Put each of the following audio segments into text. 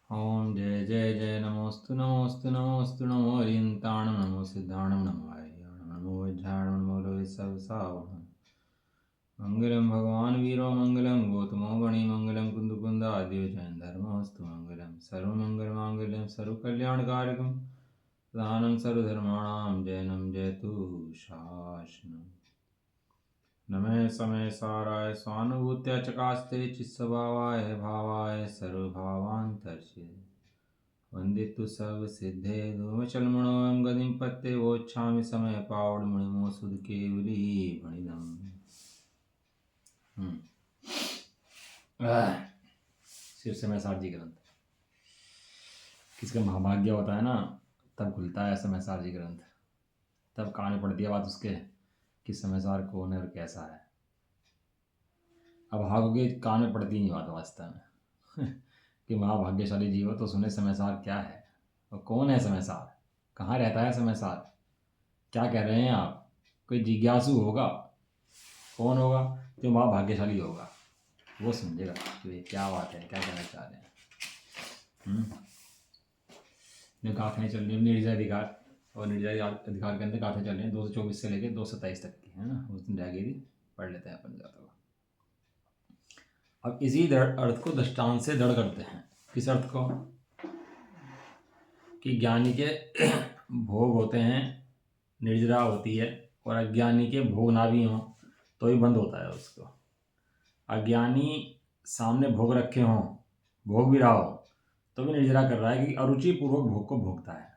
ओम जय जय जय नमोस्तु नमोस्तु नमोस्तु नमो हरियंताणं नमो सिद्धाणं नमो आर्याणं नमो वज्राणं नमो लोहितसहस्रावणं मंगलम भगवान वीरो मंगलम गौतमो गणि मंगलम कुंदकुंदाद्यो जैन धर्मोस्तु मंगलम सर्वमंगल मांगल्यम सर्वकल्याणकारकम प्रधानं सर्वधर्माणां जैनम जयतु शासनम् नमः समय साराय स्वानुभूत्या चकास्ते चित्स्वभावाय भावाय सर्वभावान्तर्षे वंदितु सर्व सिद्धे धूमचलमणोऽयं गतिं पत्ते वोच्छामि समय पावडमणिमो सुध केवली भणिदम्। शिव समय सारजी ग्रंथ किसका महाभाग्य होता है ना तब खुलता है समय सारजी ग्रंथ, तब कहानी पड़ती है बात उसके कि समय सार कौन है और कैसा है। अब भागोगे कान में पड़ती नहीं बात वास्तव में कि महाभाग्यशाली जीव तो सुने समय सार क्या है और कौन है समय सार, कहाँ रहता है समय सार, क्या कह रहे हैं आप। कोई जिज्ञासु होगा, कौन होगा, जो महाभाग्यशाली होगा वो समझेगा कि ये क्या बात है, क्या कहना चाह रहे हैं। जो गाथाएँ चल रही हैं निर्जय अधिकार और निर्जय अधिकार के अंदर गाथाएँ चल रही हैं 224 से लेकर 227 तक की है ना, उस दिन जाएगी पढ़ लेते हैं अपन ज़्यादा। अब इसी अर्थ को दृष्टांत से दृढ़ करते हैं। किस अर्थ को? कि ज्ञानी के भोग होते हैं, निर्जरा होती है, और अज्ञानी के भोग ना भी हों तो भी बंद होता है उसको। अज्ञानी सामने भोग रखे हों, भोग भी रहा हो तो भी निर्जरा कर रहा है कि अरुचि पूर्वक भोग को भोगता है।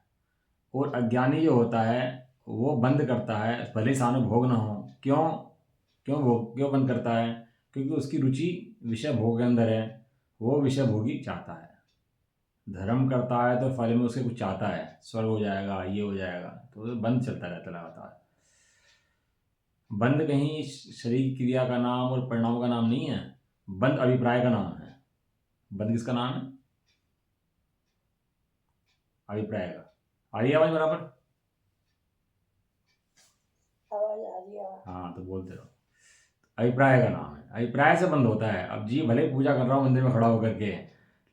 और अज्ञानी जो होता है वो बंद करता है, भले सामने भोग ना हो। क्यों बंद करता है? क्योंकि उसकी रुचि विषय भोग के अंदर है, वो विषय भोगी चाहता है। धर्म करता है तो फल में उसके कुछ चाहता है, स्वर्ग हो जाएगा, ये हो जाएगा, तो बंद चलता रहता लगातार। बंद कहीं शरीर क्रिया का नाम और परिणाम का नाम नहीं है, बंद अभिप्राय का नाम है। बंद किसका नाम है? अभिप्राय का। आ रही है आवाज बराबर? हाँ तो बोलते रहो। अभिप्राय का नाम है, अभिप्राय से बंद होता है। अब जी भले पूजा कर रहा हूँ मंदिर में खड़ा होकर के,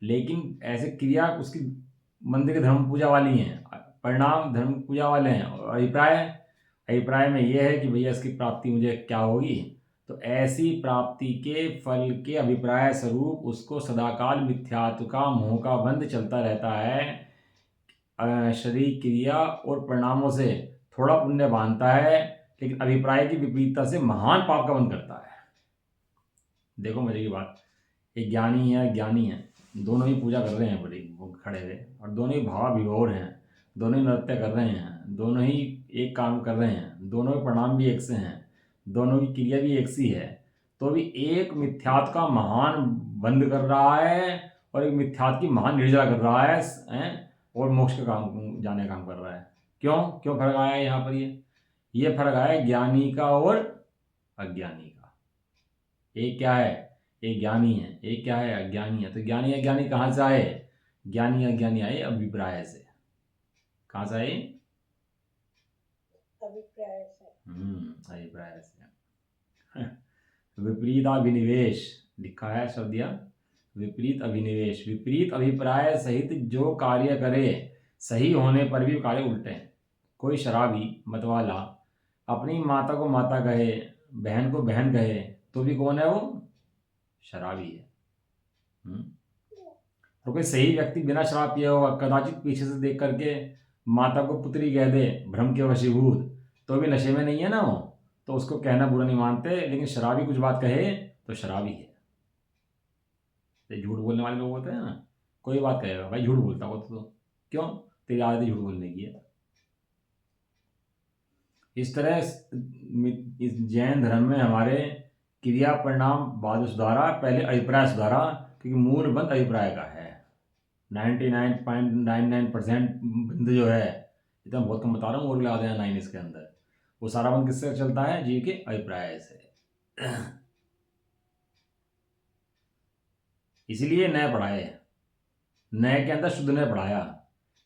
लेकिन ऐसे क्रिया उसकी मंदिर के धर्म पूजा वाली हैं, परिणाम धर्म पूजा वाले हैं। और अभिप्राय में यह है कि भैया इसकी प्राप्ति मुझे क्या होगी, तो ऐसी प्राप्ति के फल के अभिप्राय स्वरूप उसको सदाकाल मिथ्यात्व का मोह का बंध चलता रहता है। शरीर क्रिया और परिणामों से थोड़ा पुण्य बांधता है, लेकिन अभिप्राय की विपरीतता से महान पाप का बंध करता है। देखो मजे की बात, एक ज्ञानी है, ज्ञानी है, दोनों ही पूजा कर रहे हैं बड़ी खड़े हुए, और दोनों ही भाव विभोर हैं, दोनों ही नृत्य कर रहे हैं, दोनों ही एक काम कर रहे हैं, दोनों के परिणाम भी एक से हैं, दोनों की क्रिया भी एक सी है, तो भी एक मिथ्यात्व का महान बंद कर रहा है और एक मिथ्यात्व की महान निर्जरा कर रहा है, और मोक्ष का काम जाने का काम कर रहा है। क्यों फर्क आया है यहाँ पर? ये फर्क आया है ज्ञानी का और अज्ञानी का। एक क्या है? एक ज्ञानी है, एक क्या है? अज्ञानी है। तो ज्ञानी अज्ञानी कहाँ से आए? ज्ञानी अज्ञानी आए अभिप्राय से। कहाँ से आए? अभिप्राय से। अभिप्राय से। विपरीत अभिनिवेश लिखा है शब्द या विपरीत अभिनिवेश। विपरीत अभिप्राय सहित जो कार्य करे, सही होने पर भी कार्य उल्टे हैं। कोई शराबी मतवाला अपनी माता को माता कहे, बहन को बहन कहे, तो भी कौन है वो? शराबी है। और कोई सही व्यक्ति बिना शराब पिया हुआ कदाचित पीछे से देख करके माता को पुत्री कह दे, भ्रम के वशीभूत, तो भी नशे में नहीं है ना वो, तो उसको कहना बुरा नहीं मानते। लेकिन शराबी कुछ बात कहे तो शराबी है। तो झूठ बोलने वाले लोग होते हैं ना, कोई बात कहेगा भाई झूठ बोलता हो तो क्यों? तेरी आदत झूठ बोलने की है। इस तरह इस जैन धर्म में हमारे क्रिया परिणाम बाद सुधारा, पहले अभिप्राय सुधारा, क्योंकि मूल बंध अभिप्राय का है। 99.99% बंध जो है, इतना बहुत कम बता रहा हूँ, और लगा देना 9 इसके अंदर, वो सारा बंध किससे चलता है? जीव के अभिप्राय से। इसलिए नए पढ़ाए, नए के अंदर शुद्ध ने पढ़ाया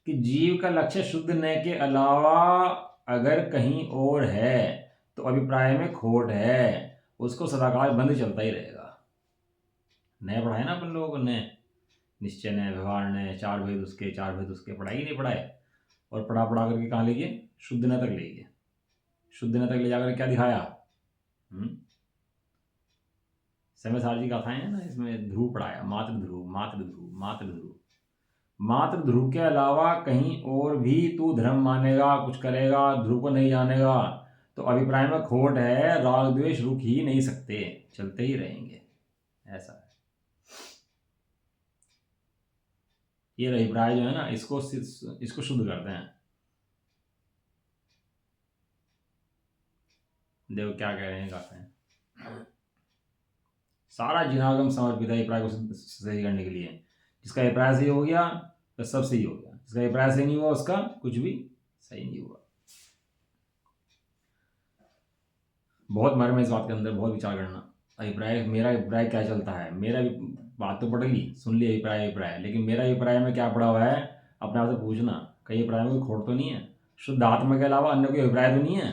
कि जीव का लक्ष्य शुद्ध नए के अलावा अगर कहीं और है तो अभिप्राय में खोट है, उसको सदाकाल बंद चलता ही रहेगा। नए पढ़ाए ना अपन लोगों को, नए निश्चय ने, व्यवहार ने, चार भेद उसके पढ़ाई ही नहीं पढ़ाए, और पढ़ा पढ़ा करके कहाँ ले गए? शुद्ध न तक ले गए। शुद्ध न तक ले जाकर क्या दिखाया? समय सारजी गाथाएं है ना, इसमें ध्रुव पढ़ाया, मात्र ध्रुव, मात्र ध्रुव, मात्र ध्रुव। मात्र ध्रुव के अलावा कहीं और भी तू धर्म मानेगा, कुछ करेगा, ध्रुव को नहीं जानेगा, तो अभिप्राय में खोट है, राग द्वेष रुक ही नहीं सकते, चलते ही रहेंगे। ऐसा है। ये अभिप्राय जो है ना, इसको शुद्ध करते हैं। देखो क्या कह रहे हैं, गाते हैं, सारा जिनागम समर्पित है अभिप्राय को सही करने के लिए। जिसका अभिप्राय सही हो गया तो सब सही हो गया, जिसका अभिप्राय सही नहीं हुआ उसका कुछ भी सही नहीं हुआ। बहुत मर्म है इस बात के अंदर, बहुत विचार करना। अभिप्राय, मेरा अभिप्राय क्या चलता है, मेरा बात तो पढ़ ली, सुन ली अभिप्राय, लेकिन मेरा अभिप्राय में क्या पड़ा हुआ है, अपने आप से पूछना, कहीं अभिप्राय में कोई खोट तो नहीं है? शुद्ध आत्मा के अलावा अन्य कोई अभिप्राय तो नहीं है?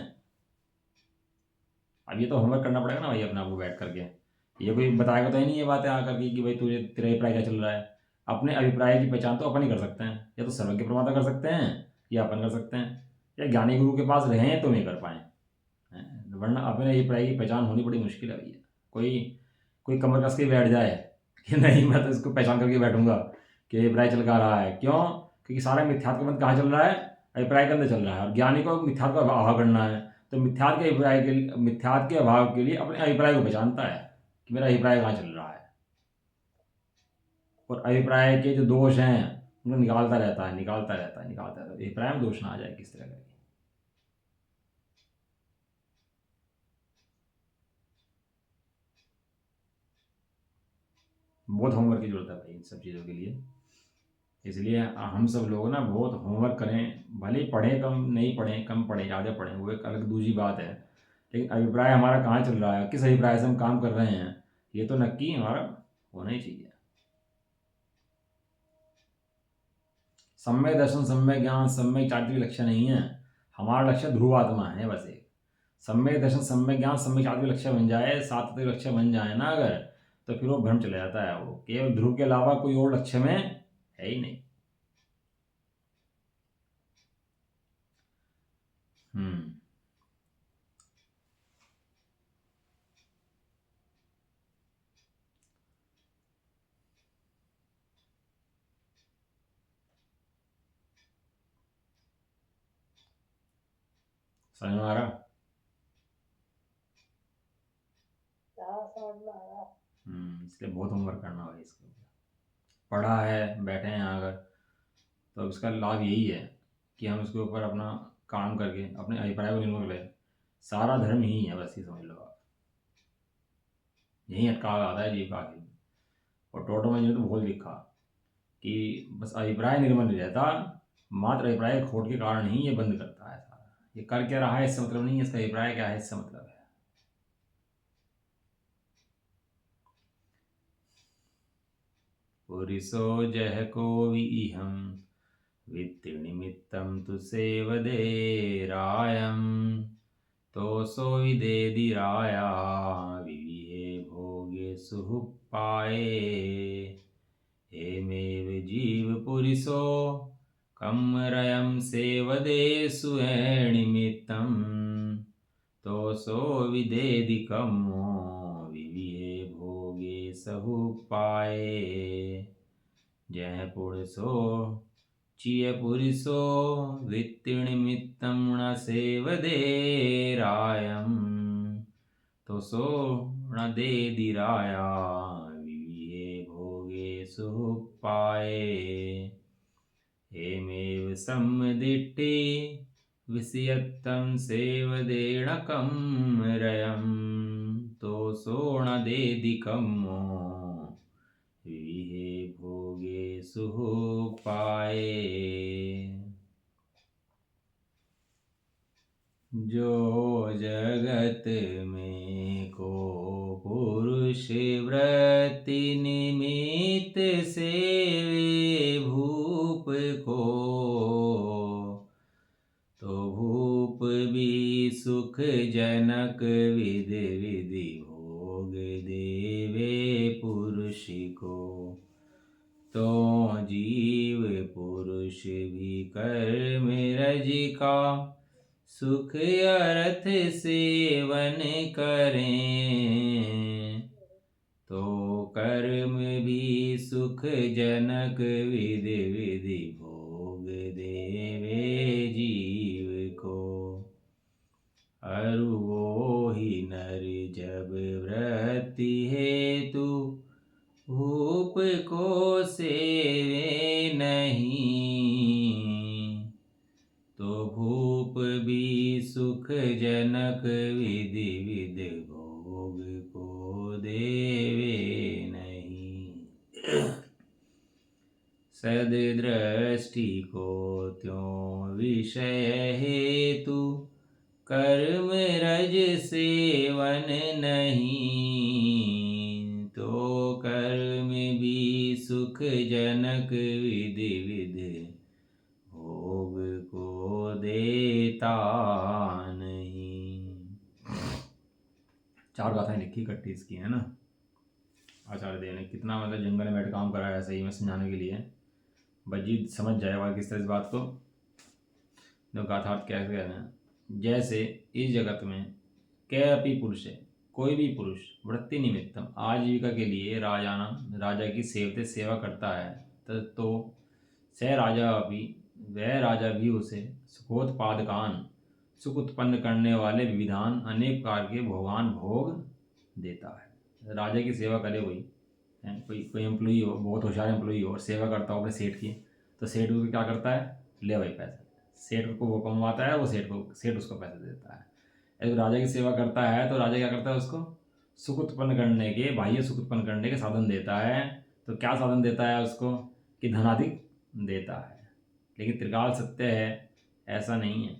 अब ये तो होमवर्क करना पड़ेगा ना भाई अपने आप को बैठ करके। ये कोई बताएगा तो ही नहीं ये बातें आकर के कि भाई तुझे तेरा अभिप्राय क्या चल रहा है। अपने अभिप्राय की पहचान तो अपन ही कर सकते हैं, या तो सर्वज्ञ प्रमाता कर सकते हैं, या अपन कर सकते हैं, या ज्ञानी गुरु के पास रहें तो नहीं कर पाएँ, वरना अपने अभिप्राय की पहचान होनी बड़ी मुश्किल है भैया। कोई कमर कस के बैठ जाए कि नहीं मैं तो इसको पहचान करके बैठूंगा कि अभिप्राय चल का रहा है, क्यों? क्योंकि सारा मिथ्यात्व का कहाँ चल रहा है? अभिप्राय के अंदर चल रहा है, और ज्ञानी को मिथ्यात्व का अभाव करना है, तो मिथ्यात्व के अभाव के लिए अपने अभिप्राय को पहचानता है कि मेरा अभिप्राय कहाँ चल रहा है, और अभिप्राय के जो दोष हैं उनको निकालता रहता है। अभिप्राय में दोष ना आ जाए किस तरह का। बहुत होमवर्क की जरूरत है भाई इन सब चीज़ों के लिए, इसलिए हम सब लोग ना बहुत होमवर्क करें, भले ही पढ़ें कम, नहीं पढ़ें, कम पढ़ें, ज़्यादा पढ़ें, वो एक अलग दूसरी बात है, लेकिन अभिप्राय हमारा कहाँ चल रहा है, किस अभिप्राय से हम काम कर रहे हैं, ये तो नक्की हमारा होना ही चाहिए। सम्यक दर्शन, सम्यक ज्ञान, सम्यक चारित्रिक लक्ष्य नहीं है, हमारा लक्ष्य ध्रुव आत्मा है बस एक। सम्यक दर्शन, सम्यक ज्ञान, सम्यक चारित्रिक लक्ष्य बन जाए, सात्विक लक्ष्य बन जाए ना अगर, तो फिर वो भ्रम चला जाता है, वो केवल ध्रुव के अलावा कोई और लक्ष्य में है ही नहीं। समझ में आ रहा? इसलिए बहुत होमवर्क करना होगा इसके ऊपर। पढ़ा है, बैठे हैं यहाँ अगर, तो इसका लाभ यही है कि हम इसके ऊपर अपना काम करके अपने अभिप्राय को निर्मल करें। सारा धर्म यही है, बस ये समझ लो आप, यही अटका आता है जीव का आखिर में। और टोटो में तो बहुत लिखा कि बस अभिप्राय निर्मल नहीं रहता, मात्र अभिप्राय खोट के कारण ही ये बंद करता है सारा। ये कर क्या रहा है इससे मतलब नहीं है, इसका अभिप्राय क्या है इससे मतलब है। पुरिसो जह को विहम वित्ति निमित्तम तु सेवदे रायम, तो सो विदेदिराया विविहे भोगे सुहुपाए। एमेव जीव पुरिसो कमरयम सेवदे सुनिमित्तम, तो सो विदेदिकमो विविहे भोगे सहुपाए। जय पुरुषो चिय पुरुषो वित्तिनिमित्तं न सेवदे रायम, तो सो न देदिराया विविहे भोगे सुपाए। एमेव सम्दिट्टि विषयत्तं सेवदेणकं रयं, तो सो न देदिकमो विविहे भोगे सुपाए। जो जगत में को पुरुष वृत्ति निमित्त सेवे भूप को, तो भूप भी सुख जनक विधि विधि भोग देवे पुरुष को। तो जीव पुरुष भी कर्म रज का सुख अर्थ सेवन करें। तो कर्म भी सुख जनक विधि विधि भोग देवे जीव को। अरु वो ही नर जब वृत्ति हेतु भूप को सेवे नहीं। तो भूप भी सुख जनक विधि विधि भोग को देवे नहीं। सददृष्टि को त्यों विषय हेतु कर्म रज सेवन नहीं। तो कर्म भी सुख जनक विधि विधि भोग को देता नहीं। 4 गाथाएं लिखी इकट्ठी इसकी, है ना। आचार्य देव ने कितना मतलब जंगल में बैठ काम करा है सही में समझाने के लिए। बजीत समझ जाएगा किस तरह इस बात को। जो गाथार्थ कैसे कह रहे हैं, जैसे इस जगत में कै अपि पुरुष है, कोई भी पुरुष वृत्ति निमित्तम आजीविका के लिए राजा की सेवते सेवा करता है, तो स राजा अपि, वह राजा भी उसे सुखोत्पादकान, सुख उत्पन्न करने वाले विविधान अनेक प्रकार के भोगान भोग देता है। राजा की सेवा करे वही है, कोई एम्प्लॉई हो, बहुत होशियार एम्प्लॉई हो और सेवा करता हो अपने सेठ की, तो सेठ उसको क्या करता है, ले भाई पैसे। सेठ को वो कमवाता है, वो सेठ उसको पैसे देता है। यदि राजा की सेवा करता है तो राजा क्या करता है, उसको सुख उत्पन्न करने के, बाह्य सुख उत्पन्न करने के साधन देता है। तो क्या साधन देता है उसको, कि धनाधिक देता है। लेकिन त्रिकाल सत्य है, ऐसा नहीं है।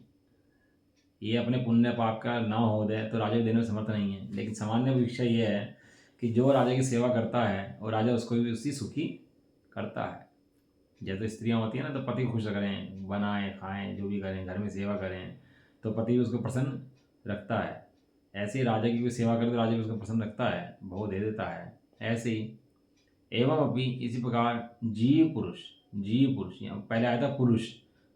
ये अपने पुण्य पाप का ना हो दे तो राजा को देने में समर्थ नहीं है। लेकिन सामान्य विषय ये है कि जो राजा की सेवा करता है और राजा उसको भी उसी सुखी करता है। जैसे स्त्रियाँ होती हैं ना, तो पति खुश करें, बनाएं खाएं, जो भी करें, घर में सेवा करें तो पति भी उसको प्रसन्न रखता है। ऐसे ही राजा की कोई सेवा करे तो राजा भी उसको प्रसन्न रखता है, भोग दे देता है। ऐसे ही एवं अभी इसी प्रकार जीव पुरुष यहाँ पहले आया था पुरुष,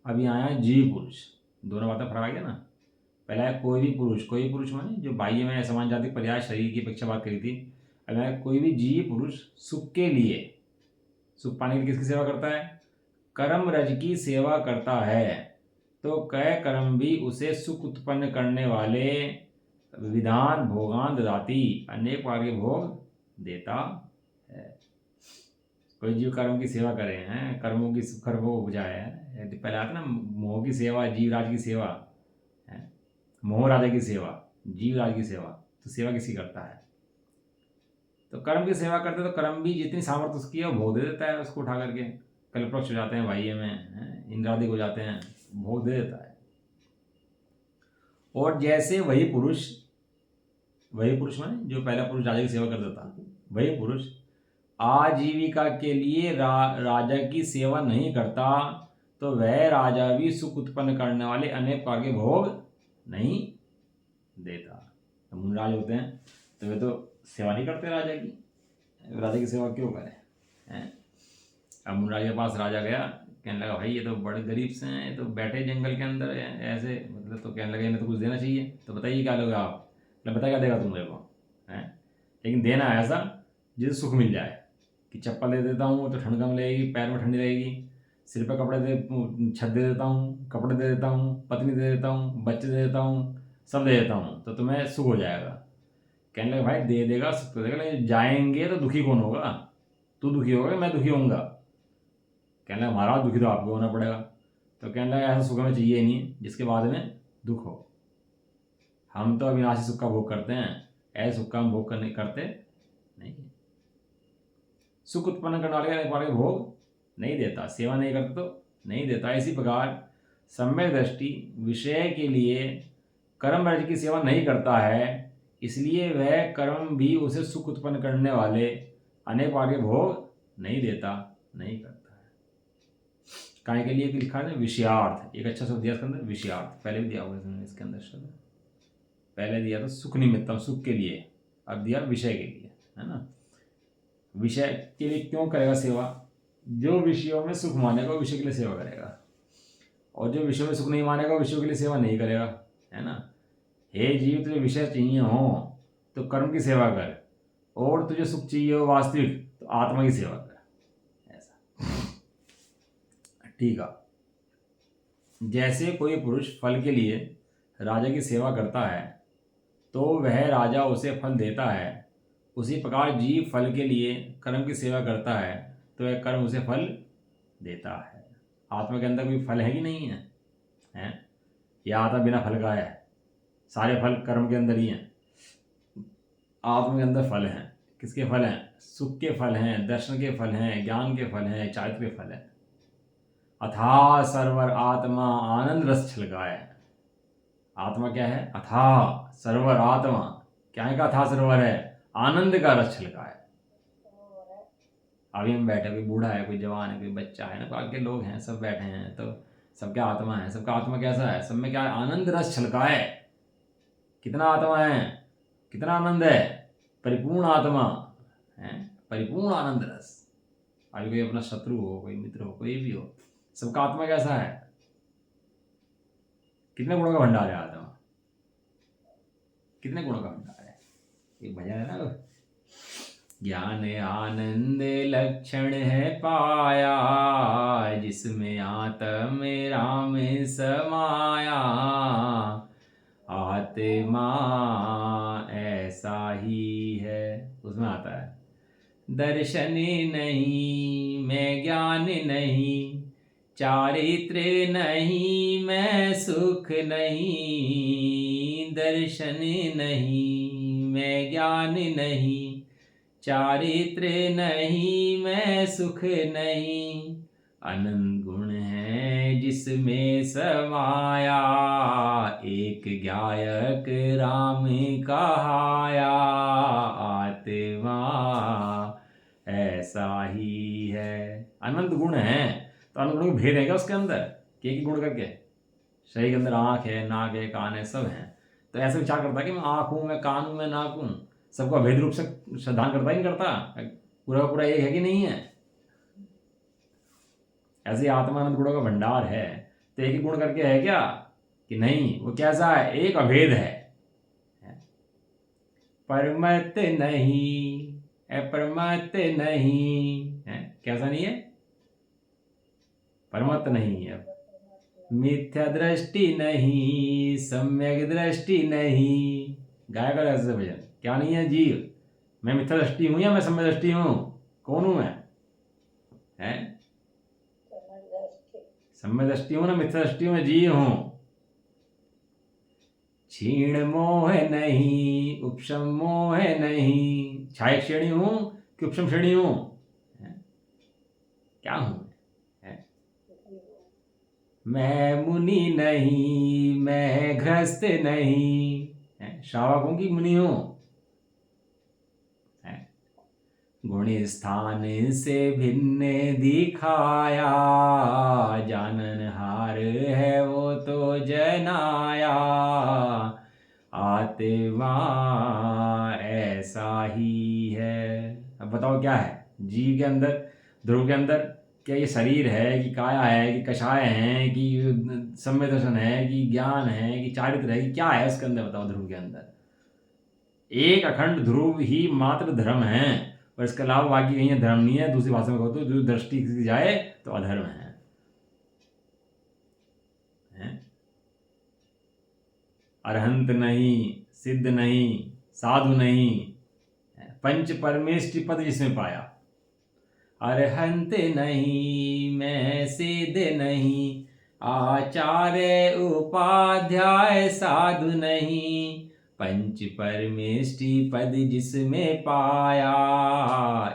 अभी आया है जीव पुरुष। दोनों बातें फर्क आ गया ना। पहला है कोई भी पुरुष माने जो बाह्य में समान जाति पर्याय शरीर की अपेक्षा बात करी थी। अब है कोई भी जीव पुरुष सुख के लिए, सुख पाने के लिए किसकी सेवा करता है, कर्म रज की सेवा करता है। तो कह कर्म भी उसे सुख उत्पन्न करने वाले विधान भोगान ददाती, अनेक प्रकार के भोग देता है। कोई जीव कर्म की सेवा करे हैं, कर्मों की सुखर वो उपजाए है। पहले आता ना मोह की सेवा, जीव राज की सेवा है, मोह राजा की सेवा, जीव राज की सेवा। तो सेवा किसी करता है, तो कर्म की सेवा करते तो कर्म भी जितनी सामर्थ्य उसकी है वो भोग दे देता है उसको उठा करके। कल्पवृक्ष हो जाते हैं बाह्य में, इंद्रादि हो जाते हैं, भोग दे देता है। और जैसे वही पुरुष माने जो पहला पुरुष राजा की सेवा कर देता, वही पुरुष आजीविका के लिए राजा की सेवा नहीं करता, तो वह राजा भी सुख उत्पन्न करने वाले अनेक प्रकार के भोग नहीं देता। तो मुनराज होते हैं तो वे तो सेवा नहीं करते राजा की सेवा क्यों करें, हैं। अब मुनराज के पास राजा गया, कहने लगा भाई ये तो बड़े गरीब से हैं, ये तो बैठे जंगल के अंदर है ऐसे, मतलब तो कहने लगा इन्हें तो कुछ देना चाहिए, तो बताइए क्या लोगे आप, बताया क्या देगा तुम मेरे को, हैं। लेकिन देना है ऐसा जिससे सुख मिल जाए, कि चप्पल दे देता हूँ तो ठंड कम लगेगी, पैर में ठंडी रहेगी, सिर पर कपड़े छत दे देता हूँ, कपड़े दे देता हूँ, पत्नी दे देता हूँ, बच्चे दे देता हूँ, सब दे देता हूँ, तो तुम्हें सुख हो जाएगा। कहने लगे भाई दे देगा सुख तो देगा, लेकिन जाएंगे तो दुखी कौन होगा, तू दुखी होगा मैं दुखी होऊंगा। कहने लगा महाराज दुखी तो आपको होना पड़ेगा। तो कहने लगा ऐसा सुख हमें चाहिए ही नहीं जिसके बाद में दुख हो, हम तो अविनाशी सुख का भोग करते हैं, ऐसे सुख का हम भोग करते नहीं। सुख उत्पन्न करने वाले अनेक प्रकार के भोग नहीं देता, सेवा नहीं करता तो नहीं देता। इसी प्रकार सम्यक दृष्टि विषय के लिए कर्म रज की सेवा नहीं करता है, इसलिए वह कर्म भी उसे सुख उत्पन्न करने वाले अनेक प्रकार के भोग नहीं देता, नहीं करता है। काय के लिए लिखा है विषयार्थ, एक अच्छा शब्द दिया इसके अंदर, विषयार्थ पहले भी दिया हुआ है इसके अंदर शब्द, पहले दिया था सुख निमित्तम, सुख के लिए, अब दिया विषय के लिए, है ना। विषय के लिए क्यों करेगा सेवा, जो विषयों में सुख मानेगा वो विषय के लिए सेवा करेगा, और जो विषयों में सुख नहीं मानेगा वो विषयों के लिए सेवा नहीं करेगा, है ना। हे जीव, तुझे विषय चाहिए हो तो कर्म की सेवा कर, और तुझे सुख चाहिए हो वास्तविक तो आत्मा की सेवा कर, ऐसा। ठीक है। जैसे कोई पुरुष फल के लिए राजा की सेवा करता है तो वह राजा उसे फल देता है, उसी प्रकार जीव फल के लिए कर्म की सेवा करता है तो वह कर्म उसे फल देता है। आत्मा के अंदर कोई फल है कि नहीं है, हैं? या आत्मा बिना फल का है? सारे फल कर्म के अंदर ही हैं। आत्मा के अंदर फल हैं। किसके फल हैं? सुख के फल हैं, दर्शन के फल हैं, ज्ञान के फल हैं, चारित्र के फल हैं। अथाह सरवर आत्मा आनंद रस छलकाए। आत्मा क्या है? अथाह सरवर आत्मा। क्या है का अथाह सरवर है? आनंद का रस छलकाए। अभी हम बैठे, कोई बूढ़ा है, कोई जवान है, कोई बच्चा है ना, बाकी के लोग हैं, सब बैठे हैं, तो सबका आत्मा है। सबका आत्मा कैसा है? सब में क्या है? आनंद रस छलकाए। कितना आत्मा है? कितना आनंद है? परिपूर्ण आत्मा है, परिपूर्ण आनंद रस। अभी कोई अपना शत्रु हो, कोई मित्र हो, कोई भी हो, सबका आत्मा कैसा है? कितने गुणों का भंडार है आत्मा? कितने गुणों का भंडार है? एक भजन है ना, ज्ञान आनंद लक्षण है पाया, जिसमें आत्म राम समाया। आत्मा ऐसा ही है, उसमें आता है दर्शन नहीं मैं ज्ञान नहीं, चारित्र नहीं मैं सुख नहीं। दर्शन नहीं मैं ज्ञान नहीं, चारित्र नहीं मैं सुख नहीं। अनंत गुण है जिसमें समाया, एक गायक राम कहाया। आत्मा ऐसा ही है। अनंत गुण है, तो अनंत गुणों के भेद है क्या उसके अंदर? कि एक ही गुण करके? शरीर के अंदर आँख है, नाक है, कान है, सब है, तो ऐसे विचार करता है कि मैं आँख हूँ, मैं कान हूँ, मैं नाक हूँ, सबको अभेद रूप से श्रद्धान करता ही नहीं करता? पूरा का पूरा एक है कि नहीं है? ऐसे आत्मा अनंत गुणों का भंडार है, तो एक ही गुण करके है क्या? कि नहीं, वो कैसा है? एक अभेद है। परमत नहीं, अपरमत नहीं है। कैसा नहीं है? परमत नहीं है, मिथ्या दृष्टि नहीं, सम्यक दृष्टि नहीं। गाया कर ऐसे भजन। क्या नहीं है जीव? मैं मिथ्या दृष्टि हूं या मैं सम्यक दृष्टि हूं? कौन हूं मैं? है सम्यक दृष्टि हूं ना मिथ्या दृष्टि हूं? जीव हूं। क्षीण मोह नहीं, उपशम मोह नहीं। क्षायक श्रेणी हूं कि उपशम श्रेणी हूं? क्या हूं? मैं मुनि नहीं, मैं गृहस्थ नहीं। श्रावक हूं कि मुनि हूं? गुण स्थान से भिन्न दिखाया, जाननहार है वो तो जनाया। आत्मा ऐसा ही है। अब बताओ क्या है जीव के अंदर, ध्रुव के अंदर? क्या ये शरीर है कि काया है कि कषाय है कि सम्य दर्शन है कि ज्ञान है कि चारित्र है कि क्या है उसके अंदर? बताओ ध्रुव के अंदर एक अखंड ध्रुव ही मात्र धर्म है, और इसके अलावा बाकी कहीं धर्म नहीं है। दूसरी भाषा में कहो तो जो दृष्टि की जाए तो अधर्म है। अरहंत नहीं, सिद्ध नहीं, साधु नहीं, पंच परमेष्टि पद जिसमें पाया। अरहंत नहीं मैं सिद्ध नहीं, आचार्य उपाध्याय साधु नहीं। पंच परमेष्टि पद जिसमें पाया,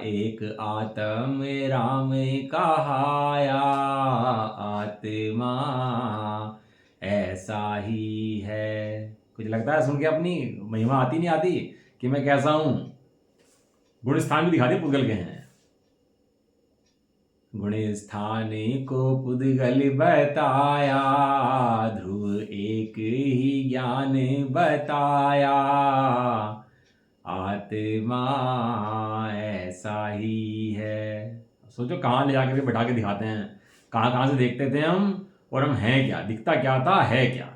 एक आत्म राम कहाया। आत्मा ऐसा ही है। कुछ लगता है सुन के अपनी महिमा आती नहीं आती कि मैं कैसा हूं? गुण स्थान भी दिखा दे पुद्गल के हैं। गुण स्थान को पुद्गल बताया, ध्रुव एक ही ज्ञान बताया। आत्मा ऐसा ही है। सोचो कहाँ ले जाकर के बैठा के दिखाते हैं, कहाँ कहाँ से देखते थे हम, और हम हैं क्या, दिखता क्या था, है क्या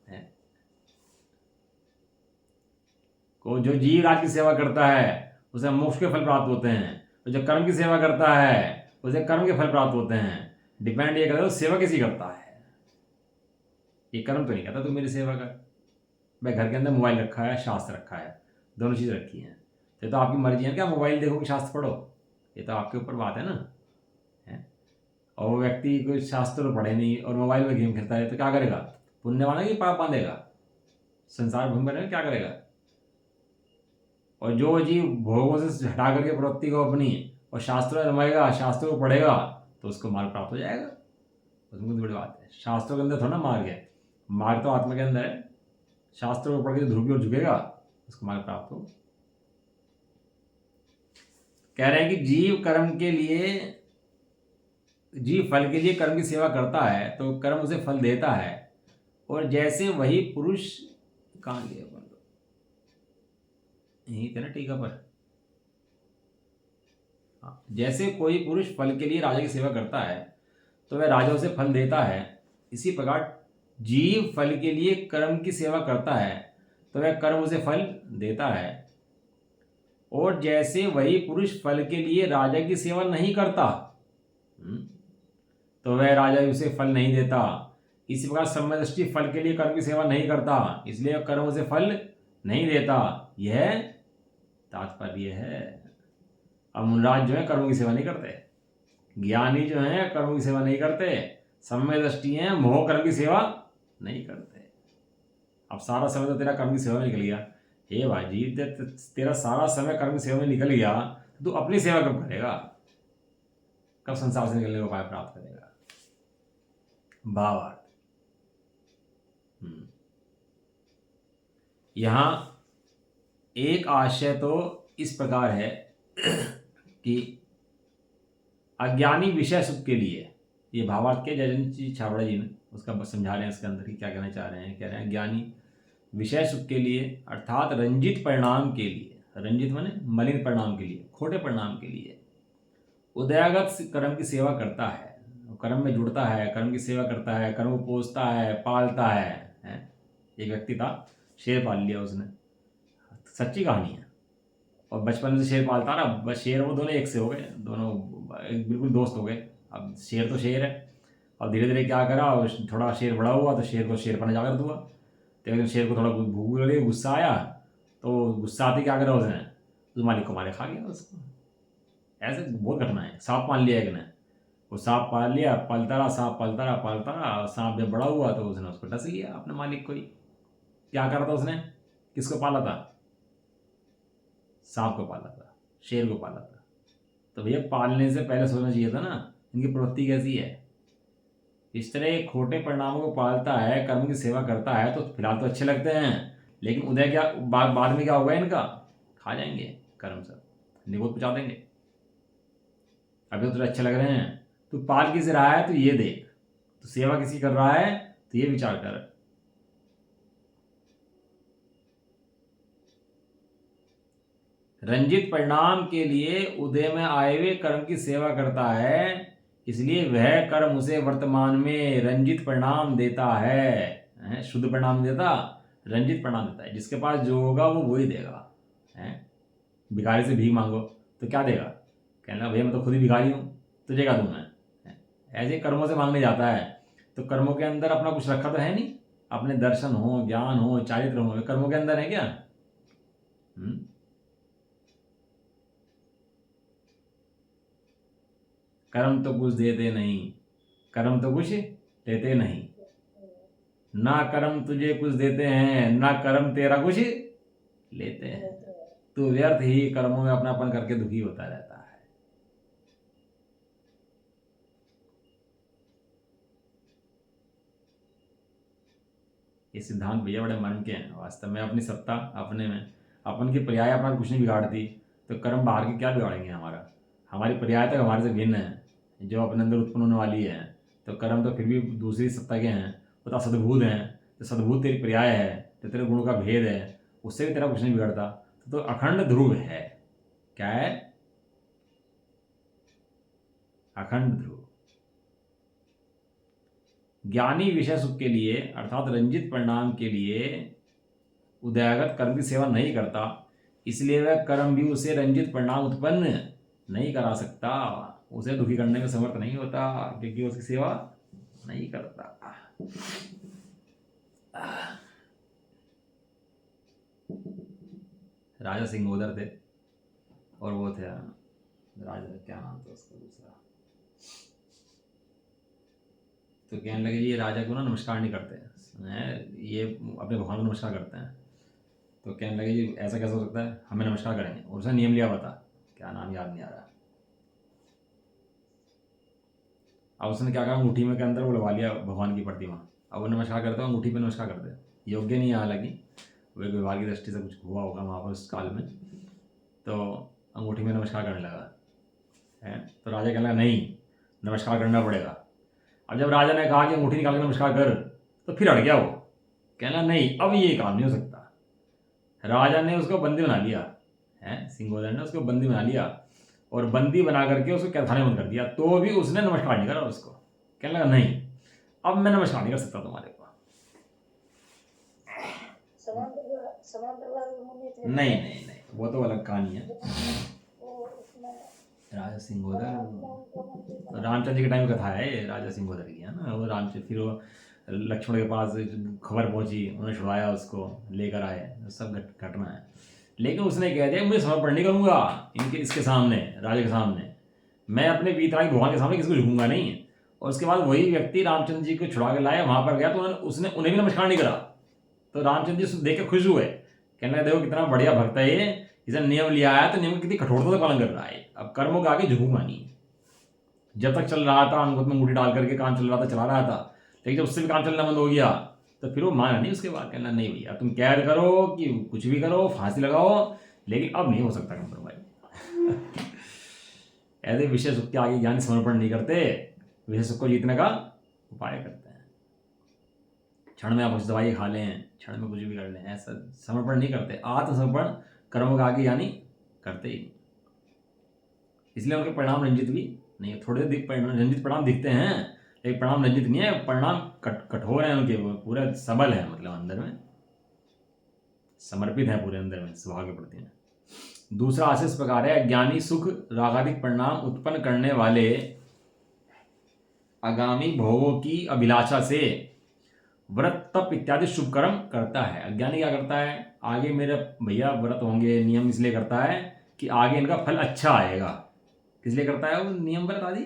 है। को जो जीव राज की सेवा करता है उसे मोक्ष के फल प्राप्त होते हैं, तो जो कर्म की सेवा करता है उसे कर्म के फल प्राप्त होते हैं। डिपेंड ये करता है सेवा किसी करता है। ये कर्म तो नहीं कहता तू मेरी सेवा कर। मैं घर के अंदर मोबाइल रखा है, शास्त्र रखा है, दोनों चीज़ रखी हैं, तो आपकी मर्जी है क्या मोबाइल देखो कि शास्त्र पढ़ो, ये तो आपके ऊपर बात है ना। है और वो व्यक्ति कोई शास्त्र तो पढ़े नहीं और मोबाइल में गेम खेलता है तो क्या करेगा, पुण्य मानेगा कि पाप बांधेगा, संसार भूमि बनेगा, क्या करेगा। और जो जीव भोगों से हटा करके प्रवृत्ति को अपनी और शास्त्रों में रमाएगा, शास्त्रों को पढ़ेगा, तो उसको मार्ग प्राप्त हो जाएगा। उसमें बड़ी बात है, शास्त्रों के अंदर थोड़ा मार्ग है, मार्ग तो आत्मा के अंदर है। शास्त्रों को पढ़ के ध्रुव की ओर झुकेगा उसको मार्ग प्राप्त हो। कह रहे हैं कि जीव फल के लिए कर्म की सेवा करता है तो कर्म उसे फल देता है, और जैसे वही पुरुष, कहाँ गया अपन, यही थे ना टीका पर। हाँ, जैसे कोई पुरुष फल के लिए राजा की सेवा करता है तो वह राजा उसे फल देता है, इसी प्रकार जीव फल के लिए कर्म की सेवा करता है तो वह कर्म उसे फल देता है, और जैसे वही पुरुष फल के लिए राजा की सेवा नहीं करता तो वह राजा उसे फल नहीं देता। इसी प्रकार समदृष्टि फल के लिए कर्म की सेवा नहीं करता, इसलिए कर्म उसे फल नहीं देता। यह तात्पर्य है। अब मुनराज जो है कर्मों की सेवा नहीं करते, ज्ञानी जो है कर्मों की सेवा नहीं करते, सम्य दृष्टि है मोह कर्म की सेवा नहीं करते। अब सारा समय तो तेरा कर्म की सेवा में निकल गया, हे भाई तेरा सारा समय कर्म की सेवा में निकल गया, तो तू अपनी सेवा कब करेगा, कब संसार से निकलने का उपाय प्राप्त करेगा। भावार्थ यहाँ एक आशय तो इस प्रकार है कि अज्ञानी विषय सुख के लिए, ये भावार्थ के जयंत जी छाबड़ा जी ने उसका समझा रहे हैं, इसके अंदर ही क्या कहना चाह रहे हैं। कह रहे हैं ज्ञानी विषय सुख के लिए अर्थात रंजित परिणाम के लिए, रंजित माने मलिन परिणाम के लिए, खोटे परिणाम के लिए उदयागत कर्म की सेवा करता है, कर्म में जुड़ता है, कर्म की सेवा करता है, कर्म को पोसता है, पालता है। एक व्यक्ति था, शेर पाल लिया उसने, सच्ची कहानी है, और बचपन से शेर पालता रहा, बस शेर वो दोनों एक से हो गए, दोनों बिल्कुल दोस्त हो गए। अब शेर तो शेर है, और धीरे धीरे क्या करा, थोड़ा शेर बड़ा हुआ तो शेर को शेरपन जागृत हुआ, तो एक दिन शेर को थोड़ा भूख लगी, गुस्सा आया, तो गुस्सा आते क्या करा उसने, उस मालिक को मारे खा गया उसको। ऐसे बहुत घटना है। सांप पाल लिया एक ने, वो सांप पाल लिया, पालता रहा सांप, पालता रहा पालता रहा, सांप जब बड़ा हुआ तो उसने उसको डस लिया अपने मालिक को ही। क्या करा था उसने, किसको पाला था, सांप को पाला था, शेर को पाला था। तो भैया पालने से पहले सोचना चाहिए था ना इनकी प्रवृत्ति कैसी है। इस तरह खोटे परिणामों को पालता है, कर्म की सेवा करता है, तो फिलहाल तो अच्छे लगते हैं, लेकिन उदय क्या बाद में क्या होगा, इनका खा जाएंगे कर्म, सब निगोद पहुँचा देंगे। अभी तो तुझे अच्छे लग रहे हैं, तू पाल किसे रहा है तो ये देख, तो सेवा किसी कर रहा है तो ये विचार कर। रंजित परिणाम के लिए उदय में आए हुए कर्म की सेवा करता है, इसलिए वह कर्म उसे वर्तमान में रंजित परिणाम देता है। शुद्ध परिणाम देता, रंजित परिणाम देता है। जिसके पास जो होगा वो वही देगा। भिखारी से भीख मांगो तो क्या देगा, कहना भैया मैं तो खुद ही भिखारी हूँ, तुझे क्या दूँ मैं। ऐसे कर्मों से मांगने जाता है, तो कर्मों के अंदर अपना कुछ रखा तो है नहीं, अपने दर्शन हो, ज्ञान हो, चारित्र हो, कर्मों के अंदर है क्या। कर्म तो कुछ देते नहीं, कर्म तो कुछ देते नहीं, ना कर्म तुझे कुछ देते हैं, ना कर्म तेरा कुछ लेते हैं। तू व्यर्थ ही कर्मों में अपनापन करके दुखी होता रहता है। ये सिद्धांत भैया बड़े मर्म के हैं। वास्तव में अपनी सत्ता अपने में, अपन की पर्याय अपना कुछ नहीं बिगाड़ती, तो कर्म बाहर के क्या बिगाड़ेंगे हमारा। हमारी पर्याय तक हमारे से भिन्न है, जो अपने अंदर उत्पन्न होने वाली है, तो कर्म तो फिर भी दूसरी सत्ता के हैं, वो तो असद्भुत हैं। तो सद्भुत तेरी पर्याय है, तो तेरे गुणों का भेद है, उससे भी तेरा कुछ नहीं बिगड़ता। तो अखंड ध्रुव है। क्या है, अखंड ध्रुव। ज्ञानी विषय सुख के लिए अर्थात रंजित परिणाम के लिए उदयागत कर्म की सेवा नहीं करता, इसलिए वह कर्म भी उसे रंजित परिणाम उत्पन्न नहीं करा सकता, उसे दुखी करने में समर्थ नहीं होता, क्योंकि उसकी सेवा नहीं करता। राजा सिंगोदर थे और वो थे राजा, क्या नाम था उसका दूसरा, तो कहने लगे ये राजा को ना नमस्कार नहीं करते हैं, ये अपने भगवान को नमस्कार करते हैं। तो कहने लगे जी ऐसा कैसे हो सकता है, हमें नमस्कार करेंगे। और उसने नियम लिया, बता क्या नाम याद नहीं आ रहा। अब उसने क्या कहा, अंगूठी में के अंदर वो लगा लिया भगवान की प्रतिमा। अब वो नमस्कार करते हो अंगूठी पे नमस्कार करते, योग्य नहीं है हालांकि, वो एक व्यवहार की दृष्टि से कुछ हुआ होगा वहाँ पर उस काल में, तो अंगूठी में नमस्कार करने लगा है। तो राजा कहने लगा नहीं, नमस्कार करना पड़ेगा। अब जब राजा ने कहा कि अंगूठी निकाल के नमस्कार कर, तो फिर अड़ गया वो, कहना नहीं अब ये काम नहीं हो सकता। राजा ने उसको बंदी बना लिया है, सिंगोदर ने उसको बंदी बना लिया और बंदी बना करके उसको कैदखाने में बंद कर दिया, तो भी उसने नमस्कार नहीं करा उसको। कहने लगा नहीं अब मैं नमस्कार नहीं कर सकता तुम्हारे को। नहीं नहीं नहीं, वो तो अलग कहानी है। राजा सिंगोदर रामचंद्र जी के टाइम कथा है राजा सिंगोदर की, है ना। वो रामचंद्र फिर वो लक्ष्मण के पास खबर पहुंची, उन्होंने छुड़ाया उसको, लेकर आए, सब घटना है। लेकिन उसने कह दिया मुझे समर्पण नहीं करूंगा इनके इसके सामने, राजा के सामने, मैं अपने वीतरागी भगवान के सामने किसी को झुकूंगा नहीं। और उसके बाद वही व्यक्ति रामचंद्र जी को छुड़ा के लाया, वहां पर गया तो उसने उन्हें भी नमस्कार नहीं करा। तो रामचंद्र जी देख के खुश हुए, कहने लगे देखो कितना बढ़िया भक्त है ये, इसने नियम लिया है तो नियम कितनी कठोरता से पालन कर रहा है, अब कर्मों के आगे झुकूंगा नहीं। जब तक चल रहा था अंगूठी में अंगूठी डाल करके काम चल रहा था, चला रहा था, लेकिन जब उससे भी काम चलना बंद हो गया तो फिर वो माना नहीं। उसके बाद कहना नहीं भैया तुम कैद करो कि कुछ भी करो, फांसी लगाओ, लेकिन अब नहीं हो सकता कंप्रोमाइज। ऐसे विषय सुख के आगे ज्ञानी समर्पण नहीं करते, विषय सुख को जीतने का उपाय करते हैं। क्षण में आप कुछ दवाई खा लें, क्षण में कुछ भी कर लें, ऐसा समर्पण नहीं करते। आत्मसमर्पण कर्मों के आगे यानी करते ही नहीं, इसलिए उनके परिणाम रंजित भी नहीं। थोड़े रंजित परिणाम दिखते हैं, लेकिन परिणाम रंजित नहीं है, परिणाम कठोर है उनके, पूरे सबल है, मतलब अंदर में समर्पित है, पूरे अंदर में स्वभाव के प्रति में। दूसरा आशय इस प्रकार है, ज्ञानी सुख रागादिक परिणाम उत्पन्न करने वाले आगामी भोगों की अभिलाषा से व्रत तप इत्यादि शुभ कर्म करता है। अज्ञानी क्या करता है, आगे मेरे भैया व्रत होंगे, नियम इसलिए करता है कि आगे इनका फल अच्छा आएगा। किस लिए करता है वो नियम व्रत आदि,